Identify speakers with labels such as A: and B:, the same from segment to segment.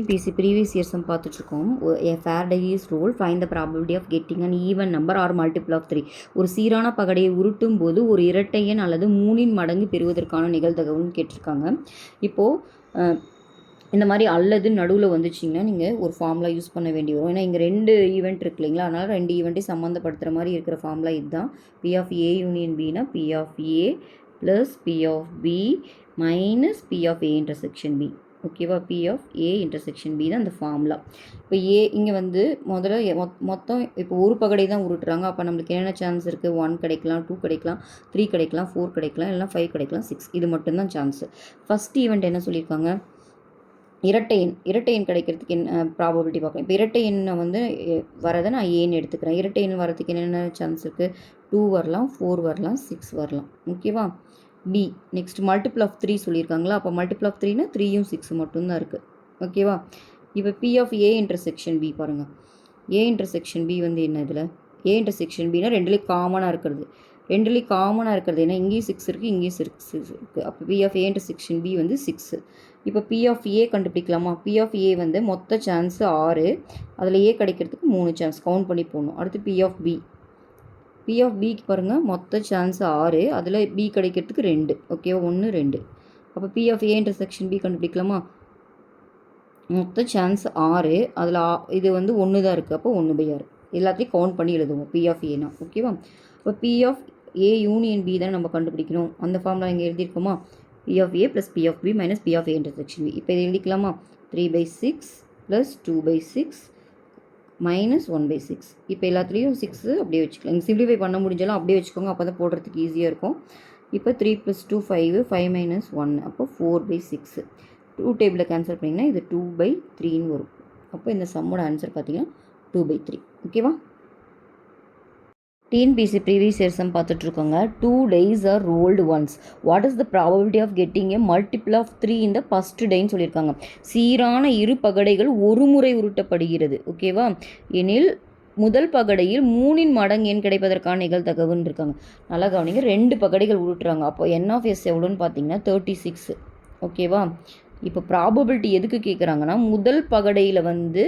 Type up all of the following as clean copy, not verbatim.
A: PC previous years பார்த்துட்ருக்கோம். Faraday's rule find the probability of getting an even number or multiple of 3. ஒரு சீரான பகடையை உருட்டும் போது ஒரு இரட்டை எண் அல்லது 3 மடங்கு பெறுவதற்கான நிகழ்தகவுன்னு கேட்டிருக்காங்க. இப்போது இந்த மாதிரி அல்லது நடுவில் வந்துச்சிங்கன்னா நீங்கள் ஒரு ஃபார்முலா யூஸ் பண்ண வேண்டி வரும். ஏன்னா இங்கே 2 ஈவெண்ட் இருக்கு இல்லைங்களா, அதனால் 2 ஈவெண்ட்டையும் சம்மந்தப்படுத்துகிற மாதிரி இருக்கிற ஃபார்முலா இதுதான். பி ஆஃப் ஏ யூனியன் பினா P of A plus P of B minus P of A intersection B. ஓகேவா, P of A intersection B தான் அந்த ஃபார்முலா. இப்போ ஏ இங்கே வந்து முதல்ல மொத்தம் இப்போ ஒரு பகடை தான் உருட்டுறாங்க. அப்போ நம்மளுக்கு என்னென்ன சான்ஸ் இருக்குது? 1 கிடைக்கலாம், 2 கிடைக்கலாம், 3 கிடைக்கலாம், 4 கிடைக்கலாம், இல்லைனா 5 கிடைக்கலாம், 6. இது மட்டும்தான் சான்ஸு. ஃபஸ்ட் ஈவெண்ட் என்ன சொல்லியிருக்காங்க? இரட்டை எண் கிடைக்கிறதுக்கு என்ன ப்ராபபிலிட்டி பார்க்கலாம். இப்போ இரட்டை எண்ணை வந்து வரதை நான் ஏன்னு எடுத்துக்கிறேன். இரட்டை எண் வரதுக்கு என்னென்ன சான்ஸ் இருக்குது? 2 வரலாம், 4 வரலாம், 6 வரலாம். ஓகேவா. பி நெக்ஸ்ட் மல்டிபிள் ஆஃப் 3 சொல்லியிருக்காங்களா, அப்போ மல்டிபிள் ஆஃப் 3னா 3யும் 6 மட்டும்தான் இருக்குது. ஓகேவா. இப்போ P of A intersection B பாருங்கள். ஏ இன்டர்செக்ஷன் பி வந்து என்ன? இதில் ஏ இன்டர்செக்ஷன் பின்னா ரெண்டுலேயும் காமனாக இருக்கிறது. ஏன்னா இங்கேயும் 6 இருக்குது, இங்கேயும் 6 இருக்குது. அப்போ P of A intersection B வந்து 6. இப்போ பி ஆஃப் ஏ கண்டுபிடிக்கலாமா? பி ஆஃப் ஏ வந்து மொத்த சான்ஸு 6, அதில் ஏ கிடைக்கிறதுக்கு 3 சான்ஸ் கவுண்ட் பண்ணி போடணும். அடுத்து பி ஆஃப் பிக்கு பாருங்கள், மொத்த சான்ஸ் 6, அதில் பி கிடைக்கிறதுக்கு 2. ஓகேவா, 1 2. அப்போ P of A intersection B கண்டுபிடிக்கலாமா? மொத்த சான்ஸ் 6, அதில் இது வந்து 1 தான் இருக்குது. அப்போ 1/6 எல்லாத்தையும் கவுண்ட் பண்ணி எழுதுவோம் பி ஆஃப் ஏனா. ஓகேவா. இப்போ P of A union B தான் நம்ம கண்டுபிடிக்கணும். அந்த ஃபார்முலா இங்கே எழுதியிருக்கோமா? P of A plus P of B minus P of A intersection B. இப்போ இதை எழுதிக்கலாமா? 3/6 ப்ளஸ் 2/6 மைனஸ் 1/6. இப்போ எல்லாத்துலேயும் 6 அப்படியே வச்சுக்கலாம். இங்கே சிம்பிளிஃபை பண்ண முடிஞ்சாலும் அப்படியே வச்சுக்கோங்க, அப்போ தான் போடுறதுக்கு ஈஸியாக இருக்கும். இப்போ 3 + 2 5, 5 - 1, அப்போ 4/6. 2 டேபிளில் கேன்சல் பண்ணிங்கன்னா இது 2/3ன்னு வரும். அப்போ இந்த சம்மோட ஆன்சர் பார்த்தீங்கன்னா 2/3. ஓகேவா. டிஎன்பிசி ப்ரீவியஸ் இயர்ஸ் பார்த்துட்ருக்கோங்க. 2 days are rolled once. What is the probability of getting a multiple of 3 இந்த ஃபஸ்ட் டேன்னு சொல்லியிருக்காங்க. சீரான இரு பகடைகள் ஒரு முறை உருட்டப்படுகிறது. ஓகேவா. எனில் முதல் பகடையில் 3 மடங்கு எண் கிடைப்பதற்கான நிகழ்தகவுன்னு இருக்காங்க. நல்லா கவனிங்க, 2 பகடைகள் உருட்டுறாங்க. அப்போ என் ஆஃப் எஸ் எவ்வளோன்னு பார்த்தீங்கன்னா 36. ஓகேவா. இப்போ ப்ராபபிலிட்டி எதுக்கு கேட்குறாங்கன்னா, முதல் பகடையில் வந்து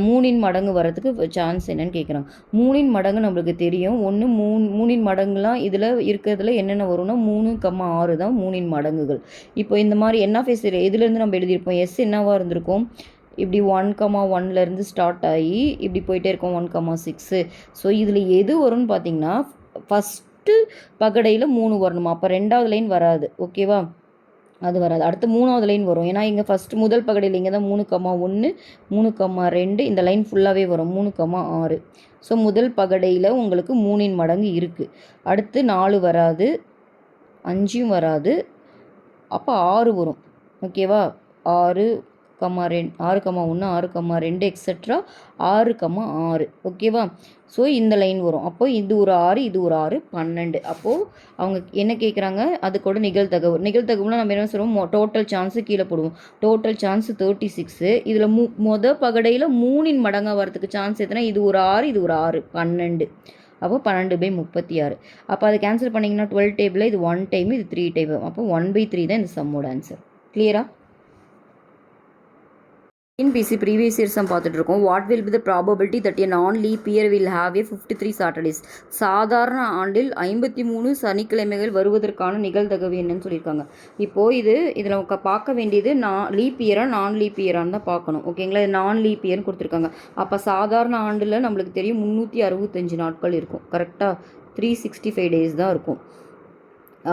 A: 3 மடங்கு வரதுக்கு சான்ஸ் என்னன்னு கேட்குறாங்க. 3 மடங்கு நம்மளுக்கு தெரியும். 3 மடங்குலாம் இதில் இருக்கிறதுல என்னென்ன வரும்னா 3,6 தான் 3 மடங்குகள். இப்போ இந்த மாதிரி என்எஃப்எஸ் எதுலேருந்து நம்ம எழுதியிருப்போம்? எஸ் என்னவாக இருந்திருக்கும்? இப்படி 1,1லேருந்து ஸ்டார்ட் ஆகி இப்படி போயிட்டே இருக்கும் 1,6. ஸோ இதில் எது வரும்னு பார்த்தீங்கன்னா, ஃபஸ்ட்டு பகடையில் 3 வரணுமா, அப்போ 2வது லைன் வராது. ஓகேவா, அது வராது. அடுத்து 3வது லைன் வரும். ஏன்னா இங்கே ஃபஸ்ட்டு முதல் பகடையில் இங்கே தான் 3,1 3,2 இந்த லைன் ஃபுல்லாகவே வரும் 3,6. ஸோ முதல் பகடையில் உங்களுக்கு 3 மடங்கு இருக்குது. அடுத்து 4 வராது, 5 வராது, அப்போ 6 வரும். ஓகேவா. 6,2 6,1 6,2 எக்ஸெட்ரா 6,6. ஓகேவா. ஸோ இந்த லைன் வரும். அப்போது இது ஒரு 6, இது ஒரு 6, 12. அப்போது அவங்க என்ன கேட்குறாங்க? அதுக்கூட நிகழ்தகவுனா நம்ம என்ன சொல்லுவோம்? டோட்டல் சான்ஸு கீழே போடுவோம். Total chance 36. இதில் மொதல் பகடையில் 3 மடங்காக வரதுக்கு சான்ஸ் எத்தனை? இது ஒரு 6, இது ஒரு 6, 12. அப்போ 12/36. அப்போ அதை கேன்சல் பண்ணிங்கன்னா 12 டேபிளில் இது 1 டைம், இது 3 டைம். அப்போ 1/3 தான் இந்த சம்மோட ஆன்சர். கிளியரா? டிஎன்பிசி ப்ரீவியஸ் இயர்ஸ் பார்த்துட்ருக்கோம். What will be the probability that a non leap year will have a 53 Saturdays. சாதாரண ஆண்டில் 53 சனிக்கிழமைகள் வருவதற்கான நிகழ்தகவு என்னன்னு சொல்லியிருக்காங்க. இப்போது இதில் பார்க்க வேண்டியது லீப் இயரா நான் லீப் இயரான்னு தான் பார்க்கணும். ஓகேங்களா. நான் லீப் இயர்னு கொடுத்துருக்காங்க. அப்போ சாதாரண ஆண்டில் நம்மளுக்கு தெரியும் 365 நாட்கள் இருக்கும். கரெக்டாக 365 டேஸ் தான் இருக்கும்.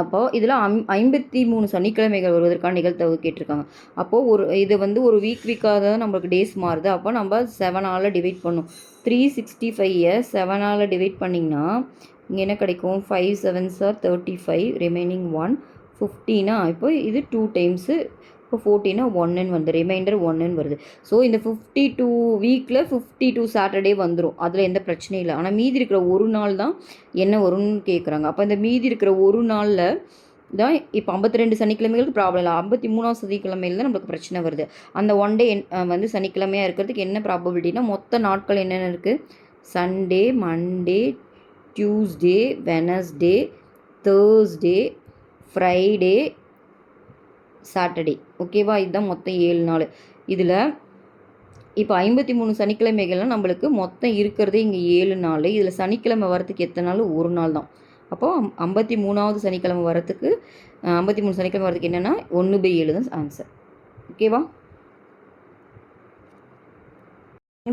A: அப்போது இதில் 53 சனிக்கிழமைகள் வருவதற்கான நிகழ்தகவு கேட்டிருக்காங்க. அப்போது இது வந்து ஒரு வீக்காக தான் நம்மளுக்கு டேஸ் மாறுது. அப்போ நம்ம 7ஆல் டிவைட் பண்ணும். 365 7ஆல் டிவைட் பண்ணிங்கன்னா இங்கே என்ன கிடைக்கும்? 5 7s are 35, ரிமைனிங் 1 15. இப்போ இது 2 டைம்ஸு, இப்போ 14 1ன்னு வந்து ரிமைண்டர் 1ன்னு வருது. ஸோ இந்த 52 வீக்கில் 52 சாட்டர்டே வந்துடும். அதில் எந்த பிரச்சனையும் இல்லை. ஆனால் மீதி இருக்கிற ஒரு நாள் தான் என்ன வரும்னு கேட்குறாங்க. அப்போ இந்த மீதி இருக்கிற ஒரு நாளில் தான் இப்போ 52 சனிக்கிழமைகளுக்கு ப்ராப்ளம் இல்லை. 53ஆம் சனிக்கிழமையில் தான் நம்மளுக்கு பிரச்சனை வருது. அந்த 1 டே வந்து சனிக்கிழமையாக இருக்கிறதுக்கு என்ன ப்ராபபிலிட்டினா, மொத்த நாட்கள் என்னென்ன இருக்குது? Sunday, Monday, Tuesday, Wednesday, Thursday, Friday, Saturday. ஓகேவா. இதுதான் மொத்தம் 7 நாள். இதில் இப்போ 53 சனிக்கிழமைகள்லாம் நம்மளுக்கு மொத்தம் இருக்கிறதே இங்கே 7 நாள். இதில் சனிக்கிழமை வரத்துக்கு எத்தனை நாள்? ஒரு நாள் தான். அப்போது 53வது சனிக்கிழமை வரத்துக்கு 53 சனிக்கிழமை வரதுக்கு என்னென்னா 1/7 தான் ஆன்சர். ஓகேவா?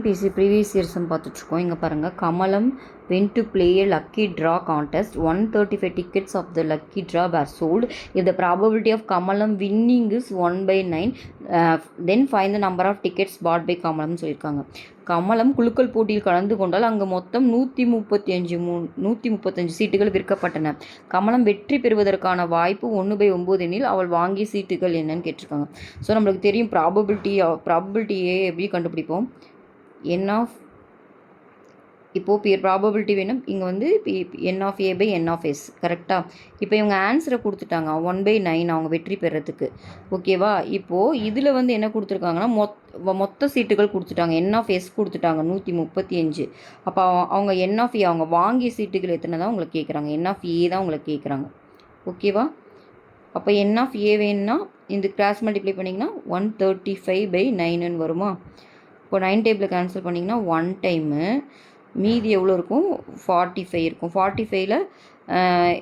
A: பிசி ப்ரீவியஸ் இயர்ஸும் பார்த்துட்ருக்கோம். இங்கே பாருங்கள், கமலம் went to play a lucky draw contest. 135 tickets of the lucky draw were sold. If the probability of Kamalam winning is 1/9, then find the number of tickets bought by Kamalam சொல்லியிருக்காங்க. கமலம் குலுக்கல் போட்டியில் கலந்து கொண்டால் அங்கு மொத்தம் 135 சீட்டுகள் விற்கப்பட்டன. கமலம் வெற்றி பெறுவதற்கான வாய்ப்பு 1/9 எனில் அவள் வாங்கிய சீட்டுகள் என்னன்னு கேட்டிருக்காங்க. ஸோ நம்மளுக்கு தெரியும் ப்ராபபிலிட்டியே எப்படி கண்டுபிடிப்போம். என் ஆஃப் இப்போது ப்ராபபிலிட்டி வேணும். இங்கே வந்து n of A by n of S கரெக்டாக. இப்போ இவங்க ஆன்சரை கொடுத்துட்டாங்க 1/9 அவங்க வெற்றி பெறத்துக்கு. ஓகேவா? இப்போது இதில் வந்து என்ன கொடுத்துருக்காங்கன்னா மொத்த சீட்டுகள் கொடுத்துட்டாங்க. என் ஆஃப் எஸ் கொடுத்துட்டாங்க 135. அப்போ அவங்க என் ஆஃப் ஏ அவங்க வாங்கிய சீட்டுகள் எத்தனை தான் உங்களை கேட்குறாங்க. என் ஆஃப் ஏ தான் உங்களை கேட்குறாங்க. ஓகேவா? அப்போ என் ஆஃப் ஏ வேணும்னா இந்த கிராஸ் மல்டிப்ளை பண்ணிங்கன்னா 135/9 வருமா? இப்போ 9 டேபிள் கேன்சல் பண்ணிங்கன்னா 1 டைமு, மீதி எவ்வளோ இருக்கும்? 45 இருக்கும். 45ல்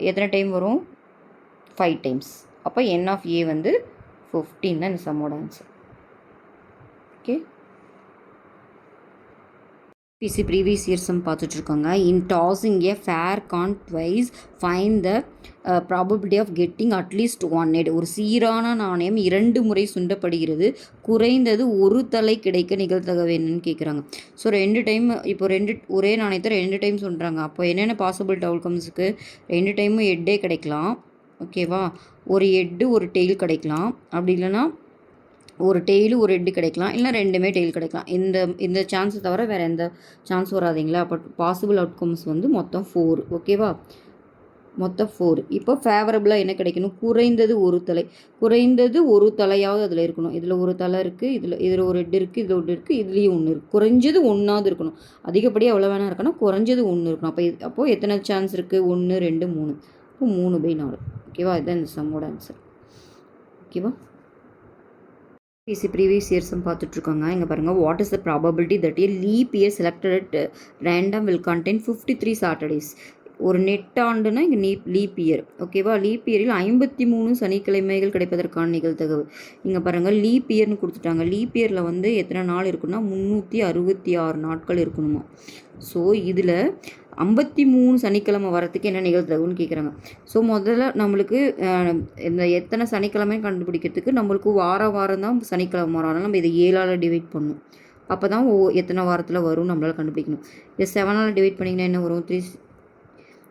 A: எத்தனை டைம் வரும்? 5 டைம்ஸ். அப்போ என் ஆஃப் ஏ வந்து 15 தான் இந்த சம்மோட ஆன்சர். ஓகே, பிசி ப்ரீவியஸ் இயர்ஸும் பார்த்துட்ருக்காங்க. In tossing a fair coin twice find the probability of getting at least 1 head. ஒரு சீரான நாணயம் 2 முறை சுண்டப்படுகிறது, குறைந்தது ஒரு தலை கிடைக்க நிகழ்தகவு என்னன்னு கேட்குறாங்க. ஸோ 2 டைம், இப்போ ஒரே நாணயத்தை 2 டைம் சொல்கிறாங்க. அப்போ என்னென்ன பாசிபிலிட்டி அவுட்கம்ஸுக்கு? 2 டைமும் ஹெட்டே கிடைக்கலாம். ஓகேவா? ஒரு ஹெட்டு ஒரு டெய்ல் கிடைக்கலாம். அப்படி இல்லைன்னா ஒரு டெய்லு ஒரு ஹெட்டு கிடைக்கலாம். இல்லை ரெண்டுமே டெய்ல் கிடைக்கலாம். இந்த சான்ஸை தவிர வேறு எந்த சான்ஸ் வராதிங்களா? அப்போ பாசிபிள் அவுட்கம்ஸ் வந்து மொத்தம் 4. ஓகேவா? மொத்தம் 4. இப்போ ஃபேவரபுளாக என்ன கிடைக்கணும்? குறைந்தது ஒரு தலையாவது அதில் இருக்கணும். இதில் ஒரு தலை இருக்குது, இதில் ஒரு ஹெட் இருக்குது, இதில் ஒன்று இருக்குது, இதுலேயும் ஒன்று இருக்குது. குறைஞ்சது 1ஆவது இருக்கணும். அதிகப்படியாக எவ்வளோ வேணா இருக்கணும், குறைஞ்சது 1 இருக்கணும். அப்போது எத்தனை சான்ஸ் இருக்குது? 1, 2, 3. இப்போ 3/4. ஓகேவா? இதுதான் இந்த சம்மோட ஆன்சர். ஓகேவா? பிசி ப்ரீவியஸ் இயர்ஸும் பார்த்துட்ருக்காங்க. இங்கே பாருங்கள், what is the probability that A leap year selected at random will contain 53 Saturdays. ஒரு நெட்டாண்டுனா இங்கே லீப் இயர். ஓகேவா? லீப் இயரில் 53 சனிக்கிழமைகள் கிடைப்பதற்கான நிகழ்தகவு. இங்கே பாருங்கள், லீப் இயர்னு கொடுத்துட்டாங்க. லீப் இயரில் வந்து எத்தனை நாள் இருக்குன்னா 366 நாட்கள் இருக்கணுமா. ஸோ இதில் 53 சனிக்கிழமை வரத்துக்கு என்ன நிகழ்தகவுன்னு கேட்குறாங்க. ஸோ முதல்ல நம்மளுக்கு இந்த எத்தனை சனிக்கிழமை கண்டுபிடிக்கிறதுக்கு நம்மளுக்கு வாரம் தான் சனிக்கிழமை வரும். அதனால் நம்ம இதை 7ஆல் டிவைட் பண்ணணும். அப்போ தான் எத்தனை வாரத்தில் வரும் நம்மளால் கண்டுபிடிக்கணும். இதை 7ஆல் டிவைட் பண்ணிங்கன்னா என்ன வரும்?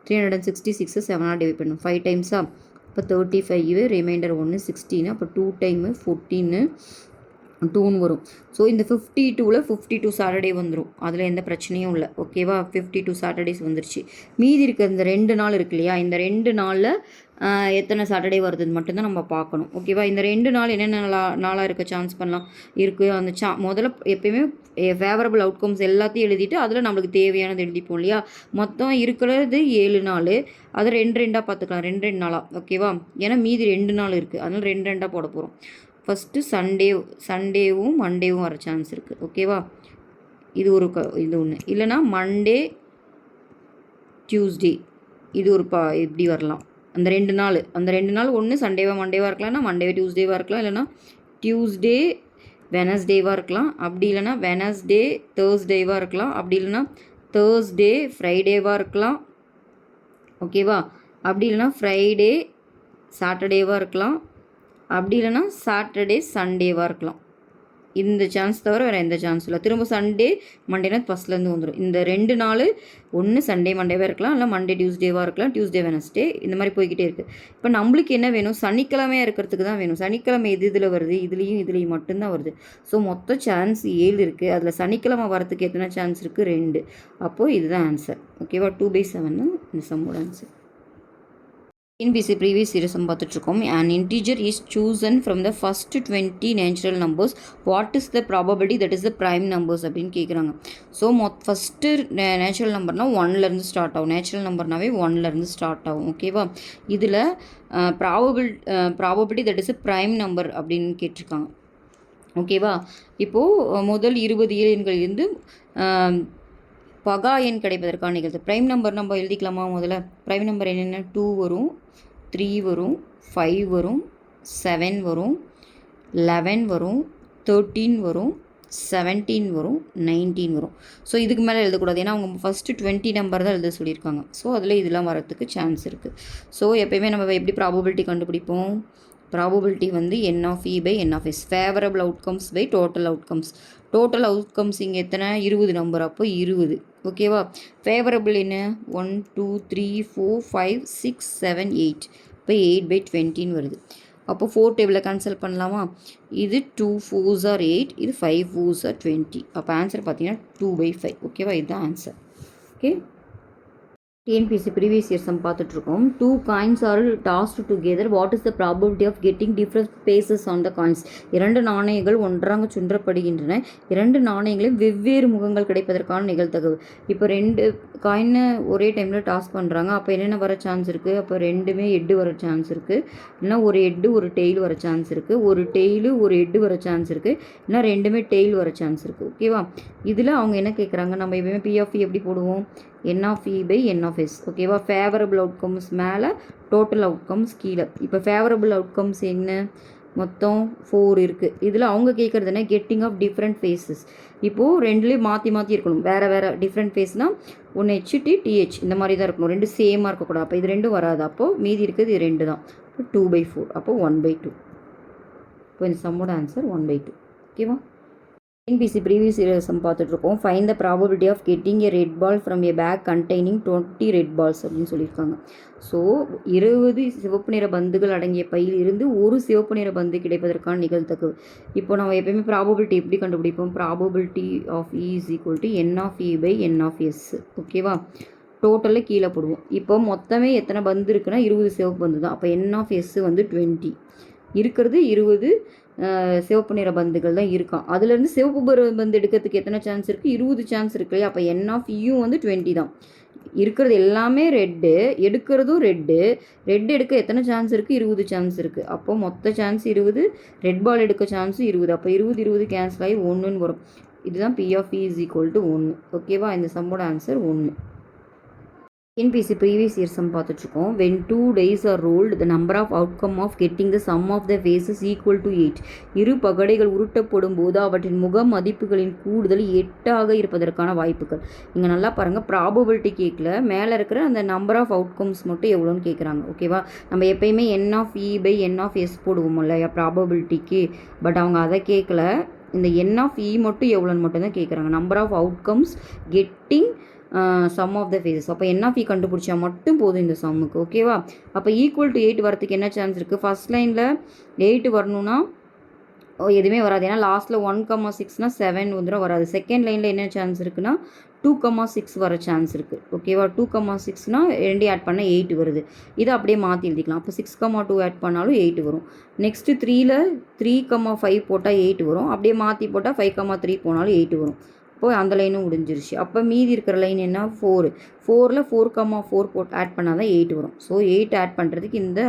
A: 366 7ஆல் டிவைட் பண்ணணும். 5 டைம்ஸா? இப்போ 35, ரிமைண்டர் 1 16. அப்போ 2 டைமு 14 2ன்னு வரும். ஸோ இந்த 52ல் 52 சாட்டர்டே வந்துடும். அதில் எந்த பிரச்சனையும் இல்லை. ஓகேவா? 52 சாட்டர்டேஸ் வந்துருச்சு. மீதி இருக்க இந்த 2 நாள் இருக்கு இல்லையா, இந்த 2 நாளில் எத்தனை சாட்டர்டே வருதுன்னு மட்டும்தான் நம்ம பார்க்கணும். ஓகேவா? இந்த 2 நாள் என்னென்ன நாளாக இருக்க சான்ஸ் பண்ணலாம் இருக்குது. அந்த முதல்ல எப்பயுமே ஃபேவரபிள் அவுட்கம்ஸ் எல்லாத்தையும் எழுதிட்டு அதில் நம்மளுக்கு தேவையானது எழுதிப்போம் இல்லையா. மொத்தம் இருக்கிறது 7 நாள். அதை 2 பார்த்துக்கலாம். 2 நாளாக. ஓகேவா? ஏன்னா மீதி 2 நாள் இருக்குது, அதனால் 2 போட போகிறோம். ஃபஸ்ட்டு சண்டேவும் மண்டேவும் வர சான்ஸ் இருக்குது. ஓகேவா? இது ஒன்று. இல்லைனா மண்டே டியூஸ்டே, இது ஒரு இப்படி வரலாம். அந்த 2 நாள் ஒன்று சண்டேவா மண்டேவாக இருக்கலாம்னா மண்டே டியூஸ்டேவாக இருக்கலாம். இல்லைனா டியூஸ்டே வெனஸ்டேவாக இருக்கலாம். அப்படி இல்லைனா வெனஸ்டே தேர்ஸ்டேவாக இருக்கலாம். அப்படி இல்லைனா தேர்ஸ்டே ஃப்ரைடேவாக இருக்கலாம். ஓகேவா? அப்படி இல்லைனா ஃப்ரைடே சாட்டர்டேவாக இருக்கலாம். அப்படி இல்லைனா சாட்டர்டே சண்டேவாக இருக்கலாம். இந்த சான்ஸ் தவிர வேறு எந்த சான்ஸும் இல்லை. திரும்ப சண்டே மண்டேனா ஃபஸ்ட்லேருந்து வந்துடும். இந்த 2 நாள் ஒன்று சண்டே மண்டேவாக இருக்கலாம், இல்லை மண்டே டியூஸ்டேவாக இருக்கலாம், டியூஸ்டே வெனஸ்டே, இந்த மாதிரி போய்கிட்டே இருக்குது. இப்போ நம்மளுக்கு என்ன வேணும்? சனிக்கிழமையாக இருக்கிறதுக்கு தான் வேணும். சனிக்கிழமை இதில் வருது, இதுலேயும் மட்டும்தான் வருது. ஸோ மொத்த சான்ஸ் 7 இருக்குது. அதில் சனிக்கிழமை வரத்துக்கு எத்தனை சான்ஸ் இருக்குது? 2. அப்போது இதுதான் ஆன்சர். ஓகேவா? 2/7 இந்த சம்மோட ஆன்சர். பிசி ப்ரீவியஸ் சீரிஸும் பார்த்துட்ருக்கோம். an integer is chosen from the first 20 natural numbers. what is the probability that is the prime numbers அப்படின்னு கேட்குறாங்க. ஸோ ஃபஸ்ட்டு நேச்சுரல் நம்பர்னால் 1லேருந்து ஸ்டார்ட் ஆகும். நேச்சுரல் நம்பர்னாவே 1லேருந்து ஸ்டார்ட் ஆகும். ஓகேவா? இதில் probability that is prime number அப்படின்னு கேட்டிருக்காங்க. ஓகேவா? இப்போது முதல் 20 எண்களிலிருந்து பகா எண் கிடைப்பதற்கான நிகழ்வு. ப்ரைம் நம்பர் நம்ம எழுதிக்கலாமா? முதல்ல ப்ரைம் நம்பர் என்னென்ன? 2 வரும், 3 வரும், 5 வரும், 7 வரும், 11 வரும், 13 வரும், 17 வரும், 19 வரும். ஸோ இதுக்கு மேலே எழுதக்கூடாது, ஏன்னா அவங்க ஃபஸ்ட்டு 20 நம்பர் தான் எழுத சொல்லியிருக்காங்க. ஸோ அதில் இதெல்லாம் வரத்துக்கு சான்ஸ் இருக்குது. ஸோ எப்போயுமே நம்ம எப்படி ப்ராபபிலிட்டி கண்டுபிடிப்போம்? ப்ராபபிலிட்டி வந்து n of e by n of s, favourable outcomes by total outcomes. Total outcomes இங்கே எத்தனை? 20 நம்பர், அப்போ 20. ஓகேவா? ஃபேவரபிள் என்ன? 1 2 3 4 5 6 7 8, இப்போ 8/20 வருது. அப்போ 4 டேபிளில் கேன்சல் பண்ணலாமா? இது 2 4s are 8, இது 5 4s are 20. அப்போ ஆன்சர் பார்த்தீங்கன்னா 2/5. ஓகேவா? இதுதான் answer. Okay, TNPSC previous year sum பார்த்துட்ருக்கோம். 2 coins are tossed together, what is the probability of getting different faces on the coins? 2 நாணயங்கள் ஒன்றாக சுன்றப்படுகின்றன. 2 நாணயங்களையும் வெவ்வேறு முகங்கள் கிடைப்பதற்கான நிகழ்தகவு. இப்போ 2 காயினை ஒரே டைமில் டாஸ் பண்ணுறாங்க. அப்போ என்னென்ன வர சான்ஸ் இருக்குது? அப்போ 2மே ஹெட்டு வர சான்ஸ் இருக்குது, இல்லைனா ஒரு ஹெட்டு ஒரு டெய்ல் வர சான்ஸ் இருக்குது, ஒரு டெய்லு ஒரு ஹெட்டு வர சான்ஸ் இருக்குது, இல்லைனா 2மே டெய்ல் வர சான்ஸ் இருக்குது. ஓகேவா? இதில் அவங்க என்ன கேட்குறாங்க? நம்ம எப்பவுமே P of E எப்படி போடுவோம்? n of e by n of s. ஓகேவா? ஃபேவரபிள் அவுட்கம்ஸ் மேலே, டோட்டல் அவுட்கம்ஸ் கீழே. இப்போ ஃபேவரபிள் அவுட்கம்ஸ் என்ன? மொத்தம் 4 இருக்குது. இதில் அவங்க கேட்குறது என்ன? Getting of different faces. இப்போது ரெண்டுலேயும் மாற்றி மாற்றி இருக்கணும். வேறு வேறு டிஃப்ரெண்ட் ஃபேஸ்னால் ஒன்று HT TH இந்த மாதிரி தான் இருக்கணும். 2 சேமாக இருக்கக்கூடாது. அப்போ இது 2 வராது. அப்போது மீதி இருக்குது இது 2 தான். இப்போ 2/4, அப்போ 1/2. இப்போ இந்த சம்மோட ஆன்சர் 1/2. ஓகேவா? TNPSC ப்ரீவியஸ் இயர் சம் பார்த்துட்ருக்கோம். Find the probability of getting a red ball from a bag containing 20 red balls அப்படின்னு சொல்லியிருக்காங்க. ஸோ 20 சிவப்பு நிற பந்துகள் அடங்கிய பையில் இருந்து ஒரு சிவப்பு நிற பந்து கிடைப்பதற்கான நிகழ்தகவு. இப்போ நம்ம எப்பயுமே ப்ராபபிலிட்டி எப்படி கண்டுபிடிப்போம்? Probability of E is equal to n of E by n of S. ஓகேவா? டோட்டலில் கீழே போடுவோம். இப்போ மொத்தமே எத்தனை பந்து இருக்குன்னா 20 சிவப்பு பந்து தான். அப்போ n of S வந்து 20. இருக்கிறது 20 சிவப்பு நிற பந்துகள் தான் இருக்கான். அதுலேருந்து சிவப்பு பந்து எடுக்கிறதுக்கு எத்தனை சான்ஸ் இருக்குது? 20 சான்ஸ் இருக்கு இல்லையா? அப்போ n of E வந்து 20 தான். இருக்கிறது எல்லாமே ரெட்டு, எடுக்கிறதும் ரெட்டு. ரெட் எடுக்க எத்தனை சான்ஸ் இருக்குது? 20 சான்ஸ் இருக்குது. அப்போது மொத்த சான்ஸ் 20, ரெட் பால் எடுக்க சான்ஸ் 20. அப்போ 20 கேன்சல் ஆகி 1ன்னு வரும். இதுதான் P of E is equal to 1. ஓகேவா? இந்த சம்மோட answer 1. TNPSC previous year sum பார்த்துட்ருக்கோம். when 2 dice are rolled, the number of outcome of getting the sum of the faces equal to 8. இரு பகடைகள் உருட்டப்படும் போது அவற்றின் முக மதிப்புகளின் கூடுதல் 8ஆக இருப்பதற்கான வாய்ப்புகள். இங்கே நல்லா பாருங்கள், ப்ராபபிலிட்டி கேட்கல, மேலே இருக்கிற அந்த நம்பர் ஆஃப் அவுட்கம்ஸ் மட்டும் எவ்வளோன்னு கேட்குறாங்க. ஓகேவா? நம்ம எப்பயுமே n of E by n of S போடுவோம் இல்லையா ப்ராபபிலிட்டிக்கு. பட் அவங்க அதை கேட்கல, இந்த n of E மட்டும் எவ்வளோன்னு மட்டும்தான் கேட்குறாங்க. Number of outcomes getting sum of the faces. அப்போ n of E கண்டுபிடிச்சா மட்டும் போதும் இந்த சம்முக்கு. ஓகேவா? அப்போ ஈக்குவல் டு 8 வரத்துக்கு என்ன சான்ஸ் இருக்குது? ஃபஸ்ட் லைனில் 8 வரணும்னா எதுவுமே வராது, ஏன்னா லாஸ்ட்டில் 1,6னா 7 வந்துடும், வராது. செகண்ட் லைனில் என்ன சான்ஸ் இருக்குன்னா 2,6 வர சான்ஸ் இருக்குது. ஓகேவா? 2,6னா 2 ஆட் பண்ணால் 8 வருது. இதை அப்படியே மாற்றி எழுதிக்கலாம். அப்போ 6,2 ஆட் பண்ணாலும் 8 வரும். நெக்ஸ்ட்டு 3ல் 3,5 போட்டால் 8 வரும். அப்படியே மாற்றி போட்டால் 5,3 போனாலும் 8 வரும். அப்போது அந்த லைனும் முடிஞ்சிருச்சு. அப்போ மீதி இருக்கிற லைன் என்ன? 4. 4ல் 4,4 போட்டு ஆட் பண்ணால் தான் 8 வரும். ஸோ 8 ஆட் பண்ணுறதுக்கு இந்த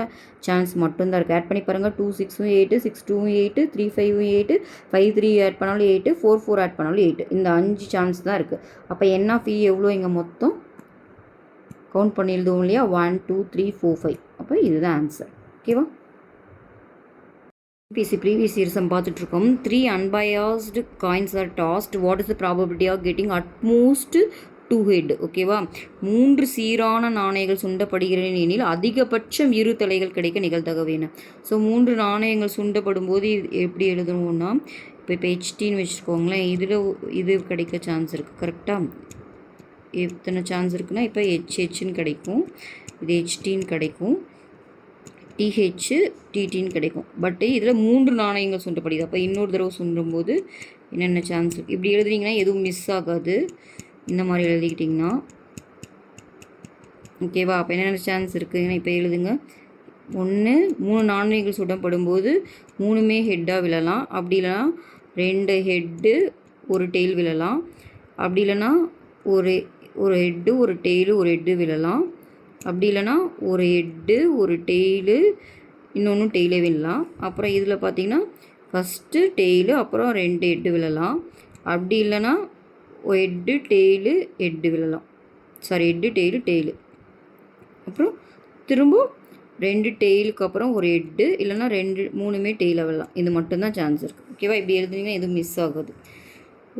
A: சான்ஸ் மட்டும்தான் இருக்குது. ஆட் பண்ணி பாருங்கள். 2 6ம் 8, 6 2ம் 8, 3 5ம் 8, 5 3 ஆட் பண்ணாலும் 8, 4 4 ஆட் பண்ணாலும் 8. இந்த 5 சான்ஸ் தான் இருக்குது. அப்போ n of E எவ்வளோ? இங்கே மொத்தம் கவுண்ட் பண்ணி எழுதுவோம் இல்லையா? 1 2 3 4 5. அப்போ இதுதான் ஆன்சர். ஓகேவா? TNPSC ப்ரீவியஸ் இயர் சம் பார்த்துட்ருக்கோம். 3 unbiased coins are tossed. What is the probability of getting at most 2 head? ஓகேவா? 3 சீரான நாணயங்கள் சுண்டப்படுகிறேன் எனில் அதிகபட்சம் 2 தலைகள் கிடைக்க நிகழ்தகவு என்ன? ஸோ 3 நாணயங்கள் சுண்டப்படும் போது எப்படி எழுதணும்னா, இப்போ HTன்னு வச்சுக்கோங்களேன். இதில் இது கிடைக்க சான்ஸ் இருக்குது. கரெக்டாக எத்தனை சான்ஸ் இருக்குன்னா, இப்போ HHன்னு கிடைக்கும், இது HTன்னு கிடைக்கும், TH TTன்னு கிடைக்கும். பட்டு இதில் 3 நாணயங்கள் சுண்டப்படுது. அப்போ இன்னொரு தடவை சுண்டும்போது என்னென்ன சான்ஸ் இருக்குது? இப்படி எழுதுனீங்கன்னா எதுவும் மிஸ் ஆகாது. இந்த மாதிரி எழுதிக்கிட்டிங்கன்னா ஓகேவா? அப்போ என்னென்ன சான்ஸ் இருக்குதுன்னா இப்போ எழுதுங்க. 1 3 நாணயங்கள் சுடப்படும்போது 3மே ஹெட்டாக விழலாம். அப்படி இல்லைனா 2 ஹெட்டு ஒரு டெய்ல் விழலாம். அப்படி இல்லைனா ஒரு ஹெட்டு ஒரு டெய்லு ஒரு ஹெட்டு விழலாம். அப்படி இல்லைனா ஒரு ஹெட்டு ஒரு டெய்லு இன்னொன்று டெய்லே விழலாம். அப்புறம் இதில் பார்த்திங்கன்னா ஃபஸ்ட்டு டெய்லு, அப்புறம் 2 ஹெட்டு விழலாம். அப்படி இல்லைன்னா ஹெட்டு டெய்லு ஹெட்டு விழலாம். சாரி, ஹெட்டு டெய்லு டெய்லு, அப்புறம் திரும்ப 2 டெய்லுக்கு அப்புறம் ஒரு ஹெட்டு, இல்லைன்னா 3மே டெய்லில் விழலாம். இது மட்டும்தான் சான்ஸ் இருக்குது. ஓகேவா? இப்படி எழுதுனீங்கன்னா எதுவும் மிஸ் ஆகாது.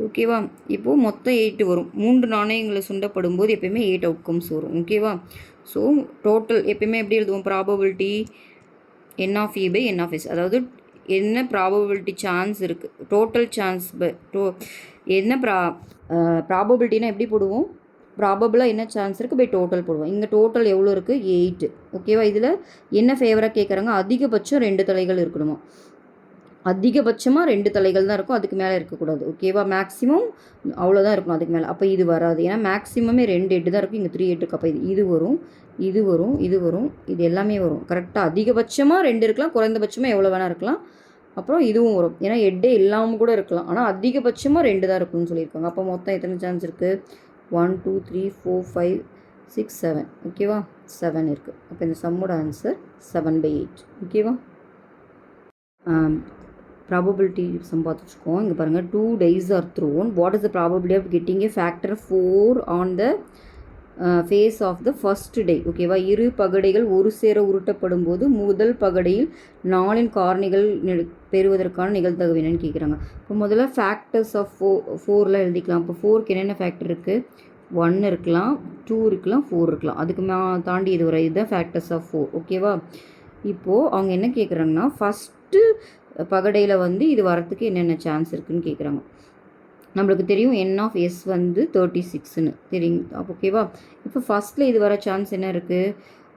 A: ஓகேவா? இப்போது மொத்தம் 8 வரும். 3 நாணயங்களை சுண்டப்படும் போது எப்பயுமே 8 அவுட்கம்ஸ் வரும். ஓகேவா? ஸோ டோட்டல் எப்பயுமே எப்படி எழுதுவோம்? Probability n of E by n of S, அதாவது என்ன ப்ராபபிலிட்டி சான்ஸ் இருக்குது, டோட்டல் சான்ஸ் என்ன ப்ராபபிலிட்டினா எப்படி போடுவோம்? ப்ராபபிளாக என்ன சான்ஸ் இருக்குது பை டோட்டல் போடுவோம். இங்கே டோட்டல் எவ்வளோ இருக்குது? 8. ஓகேவா? இதில் என்ன ஃபேவராக கேட்குறாங்க? அதிகபட்சம் 2 தலைகள் இருக்கணுமா? அதிகபட்சமாக 2 தலைகள் தான் இருக்கும், அதுக்கு மேலே இருக்கக்கூடாது. ஓகேவா? மேக்ஸிமம் அவ்வளோதான் இருக்கணும், அதுக்கு மேலே. அப்போ இது வராது, ஏன்னா மேக்ஸிமமே 2 ஹெட்டு தான் இருக்கும், இங்கே 3 ஹெட்டு இருக்குது. அப்போ இது வரும், இது வரும், இது வரும், இது எல்லாமே வரும். கரெக்டாக அதிகபட்சமாக 2 இருக்கலாம், குறைந்தபட்சமாக எவ்வளோ வேணால் இருக்கலாம். அப்புறம் இதுவும் வரும், ஏன்னா ஹெட்டே இல்லாமல் கூட இருக்கலாம், ஆனால் அதிகபட்சமாக 2 தான் இருக்குன்னு சொல்லியிருக்காங்க. அப்போ மொத்தம் எத்தனை சான்ஸ் இருக்குது? 1 2 3 4 5 6 7. ஓகேவா? 7 இருக்குது. அப்போ இந்த சம்மோட ஆன்சர் 7/8. ஓகேவா? ப்ராபபிலிட்டி சம் பார்த்துச்சுக்கோம். இங்கே பாருங்கள், 2 dice are thrown. What is the probability of getting a factor 4 on the face of the first die? ஓகேவா? இரு பகடைகள் ஒரு சேர உருட்டப்படும் போது முதல் பகடையில் 4 காரணிகள் பெறுவதற்கான நிகழ்தகவு என்னன்னு கேட்குறாங்க. இப்போ முதல்ல ஃபேக்டர்ஸ் ஆஃப் 4ல் எழுதிக்கலாம். இப்போ 4க்கு என்னென்ன ஃபேக்டர் இருக்குது? 1 இருக்கலாம், 2 இருக்கலாம், 4 இருக்கலாம். அதுக்கு தாண்டி இது வர இதுதான் ஃபேக்டர்ஸ் ஆஃப் 4. ஓகேவா? இப்போது அவங்க என்ன கேட்குறாங்கன்னா, ஃபஸ்ட்டு பகடையில் இது வரத்துக்கு என்னென்ன சான்ஸ் இருக்குதுன்னு கேட்குறாங்க. நம்மளுக்கு தெரியும் என் ஆஃப் எஸ் 36ன்னு தெரியும். ஓகேவா? இப்போ ஃபஸ்ட்டில் இது வர சான்ஸ் என்ன இருக்குது?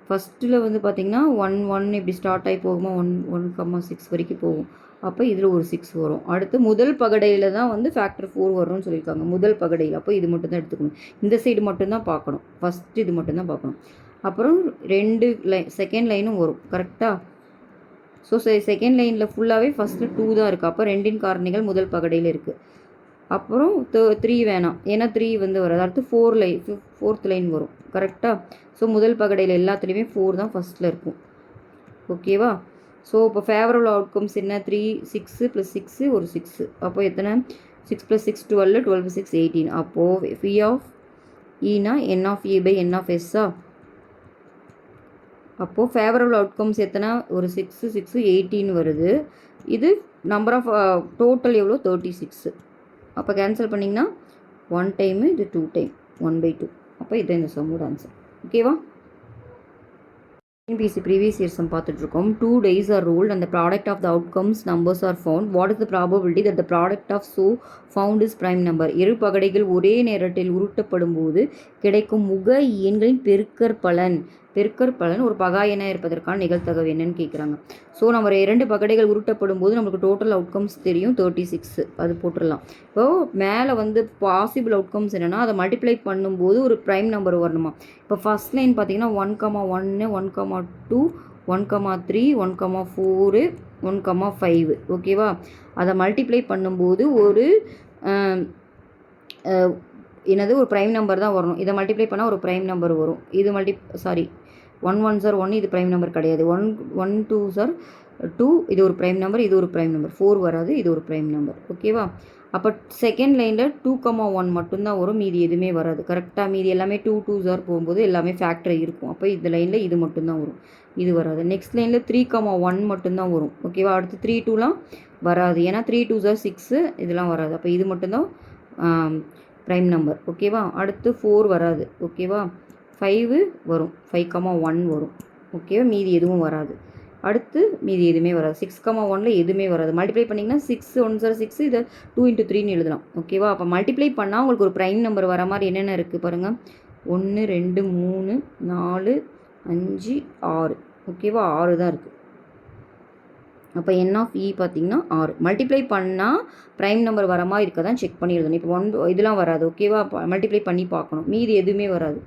A: ஃபஸ்ட்டில் பார்த்திங்கன்னா 1 1 இப்படி ஸ்டார்ட் ஆகி போகுமா, 1 1,6 வரைக்கும் போகும். அப்போ இதில் ஒரு 6 வரும். அடுத்து முதல் பகடையில் தான் ஃபேக்டர் 4 வரும்னு சொல்லியிருக்காங்க, முதல் பகடையில். அப்போ இது மட்டும் தான் எடுத்துக்கணும், இந்த சைடு மட்டும்தான் பார்க்கணும், ஃபஸ்ட்டு இது மட்டும்தான் பார்க்கணும். அப்புறம் 2 செகண்ட் லைனும் வரும். கரெக்டாக? ஸோ செகண்ட் லைனில் ஃபுல்லாகவே ஃபஸ்ட்டில் 2 தான் இருக்குது. அப்போ 2 காரணிகள் முதல் பகடையில் இருக்குது. அப்புறம் 3 வேணாம், ஏன்னா 3 வராது. அடுத்து 4th லைன் வரும். கரெக்டாக? ஸோ முதல் பகடையில் எல்லாத்துலேயுமே 4 தான் ஃபஸ்ட்டில் இருக்கும். ஓகேவா? ஸோ இப்போ ஃபேவரபிள் அவுட்கம்ஸ் என்ன? 3 6 + 6 ஒரு 6. அப்போ எத்தனை? 6 + 6 12, 12 + 6 18. அப்போது ஃபி ஆஃப் ஈனா n of E by n of எஸ்ஸா? அப்போது ஃபேவரபிள் அவுட்கம்ஸ் எத்தனை? ஒரு 6 6 18 வருது. இது நம்பர் ஆஃப் டோட்டல் எவ்வளோ? 36. அப்போ கேன்சல் பண்ணிங்கன்னா 1 டைமு, இது 2 டைம், 1/2. அப்போ இதுதான் இந்த சம்மோட ஆன்சர். ஓகேவா? NPSC ப்ரீவியஸ் இயர் சம் பார்த்துட்ருக்கோம். 2 dice are rolled and the product of the outcomes numbers are found. What is the probability that the product of so found is prime number? இரு பகடைகள் ஒரே நேரத்தில் உருட்டப்படும் போது கிடைக்கும் முக எண்களின் பெருக்கற்பலன் ஒரு பகா எண்ணாக இருப்பதற்கான நிகழ்தகவு என்னன்னு கேட்குறாங்க. ஸோ நம்ம 2 பகடைகள் உருட்டப்படும் போது நம்மளுக்கு டோட்டல் அவுட்கம்ஸ் தெரியும் 36. அது போட்டுடலாம். இப்போது மேலே பாசிபிள் அவுட்கம்ஸ் என்னென்னா, அதை மல்டிப்ளை பண்ணும்போது ஒரு ப்ரைம் நம்பர் வரணுமா. இப்போ ஃபஸ்ட் லைன் பார்த்தீங்கன்னா 1,1 1,2 1,3 1,4 1,5. ஓகேவா? அதை மல்டிப்ளை பண்ணும்போது ஒரு ஒரு ப்ரைம் நம்பர் தான் வரணும். இதை மல்டிப்ளை பண்ணால் ஒரு ப்ரைம் நம்பர் வரும். இது 1 1s are 1, இது ப்ரைம் நம்பர் கிடையாது. 1 2s are 2, இது ஒரு ப்ரைம் நம்பர், இது ஒரு ப்ரைம் நம்பர். 4 வராது, இது ஒரு ப்ரைம் நம்பர். ஓகேவா? அப்போ செகண்ட் லைனில் 2,1 மட்டும்தான் வரும், மீதி எதுவுமே வராது. கரெக்டாக? மீதி எல்லாமே 2 2s are போகும்போது எல்லாமே ஃபேக்டர் இருக்கும். அப்போ இந்த லைனில் இது மட்டும்தான் வரும், இது வராது. நெக்ஸ்ட் லைனில் 3,1 மட்டும்தான் வரும். ஓகேவா? அடுத்து 3 2லாம் வராது, ஏன்னா 3 2s are 6, இதெல்லாம் வராது. அப்போ இது மட்டும்தான் ப்ரைம் நம்பர். ஓகேவா? அடுத்து 4 வராது. ஓகேவா? 5 வரும், 5,1 வரும். ஓகேவா? மீதி எதுவும் வராது. அடுத்து மீதி எதுவுமே வராது. 6,1ல் எதுவுமே வராது. மல்டிப்ளை பண்ணிங்கன்னா 6 1s are 6, இதை 2 × 3ன்னு எழுதலாம். ஓகேவா? அப்போ மல்டிப்ளை பண்ணால் உங்களுக்கு ஒரு ப்ரைம் நம்பர் வர மாதிரி என்னென்ன இருக்குது பாருங்கள். 1 2 3 4 5 6. ஓகேவா? 6 தான் இருக்குது. அப்போ என் ஆஃப் இ பார்த்திங்கன்னா 6. மல்டிப்ளை பண்ணால் ப்ரைம் நம்பர் வர மாதிரி இருக்க தான் செக் பண்ணி எழுதணும். இப்போ 1 இதெல்லாம் வராது. ஓகேவா? மல்டிப்ளை பண்ணி பார்க்கணும், மீதி எதுவுமே வராது.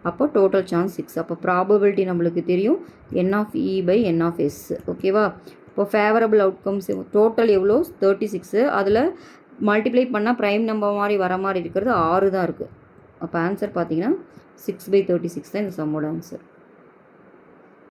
A: அப்போ டோட்டல் சான்ஸ் 6. அப்போ ப்ராபபிலிட்டி நம்மளுக்கு தெரியும் n of E by n of S. ஓகேவா? இப்போ ஃபேவரபிள் அவுட்கம்ஸ் டோட்டல் எவ்வளோ? 36. அதில் மல்டிப்ளை பண்ணால் ப்ரைம் நம்பர் மாதிரி வர மாதிரி இருக்கிறது 6 தான் இருக்குது. அப்போ ஆன்சர் பார்த்தீங்கன்னா 6/36 தான் இந்த சம்மோட ஆன்சர்.